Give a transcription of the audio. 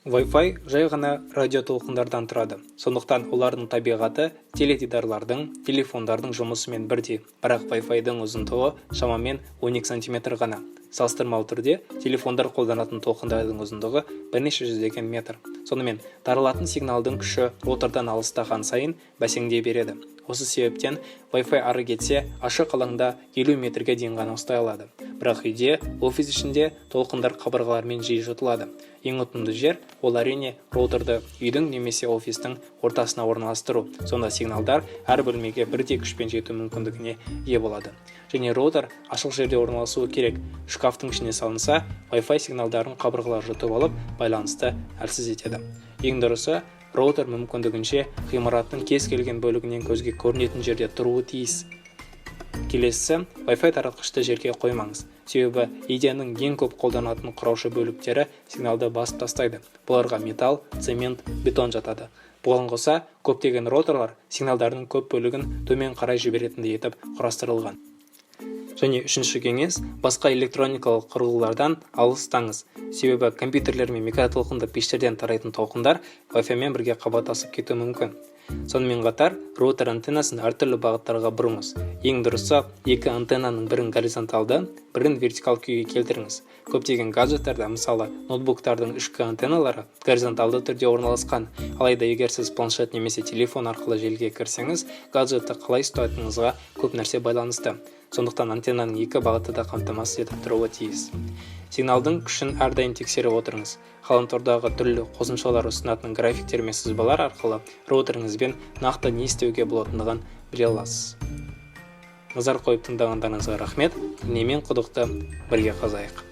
Wi-Fi жай ғана радио толқындардан тұрады. Сондықтан олардың табиғаты теледидарлардың, телефондардың жұмысымен бірдей. Бірақ Wi-Fi-дің ұзындығы шамамен 12 см ғана. Салыстырмалы түрде телефондар қолданатын толқындардың ұзындығы бірнеше жүздеген метр. Сонымен таралатын сигналдың күші роутердан алыстаған сайын бәсеңдей береді. Осы себептен Wi-Fi ары кетсе ашық алаңда 50 метрге дейін ғана ұстай алады. Бірақ үйде, офис ішінде толқындар қабырғалармен жиі жұтылады. Ең ұтымды жер ол әрине роутерді үйдің немесе офистің ортасына орналастыру. Сонда сигналдар әр бөлмеге бірдей күшпен жету мүмкіндігіне ие болады. Және роутер ашық жерде орналасуы керек. Шкафтың ішіне салынса, Wi-Fi сигналдарын қабырғалар жұтып алып, байланысты әлсіз етеді. Ең дұрысы, роутер мүмкіндігінше ғимараттың кез келген бөлігінен көзге көрінетін жерде тұруы тиіс. Келесі, Wi-Fi таратқышты жерге қоймаңыз. Себебі идеяның ең көп қолданатын құраушы бөліктері сигналды басып тастайды. Бұларға металл, цемент, бетон жатады. Бұған қоса, көптеген роутерлар сигналдардың көп бөлігін төмен қарай жіберетіндей етіп құрастырылған. Және үшінші кеңес, басқа электроникалық құрылғылардан алыстаңыз. Себебі компьютерлер мен микротолқынды пештерден тарайтын толқындар Wi-Fi-мен бірге қабаттасып кетуі мүмкін. Сонымен қатар, роутер антеннасын әртүрлі бағыттарға бұрыңыз. Ең дұрысы, екі антеннаның бірін горизонталды, бірін вертикал күйге келтіріңіз. Көптеген гаджеттарда, мысалы, ноутбуктардың ішкі антенналары горизонталды түрде орналасқан. Алайда егер сіз планшет немесе телефон арқылы желіге кірсеңіз, гаджетті қалай ұстайтыныңызға көп нәрсе байланысты. Сондықтан антеннаның екі бағыты да қамтамасыз етіп тұруы тиіс. Сигналдың күшін әрдайым тексеріп отырыңыз. Ғаламтордағы түрлі қосымшалар ұсынатын графиктер мен сызбалар арқылы роутеріңізбен нақты не істеуге болатындығын біле аласыз. Назар қойып тыңдағандарыңызға рахмет. Немен құдықты бірге қазайық.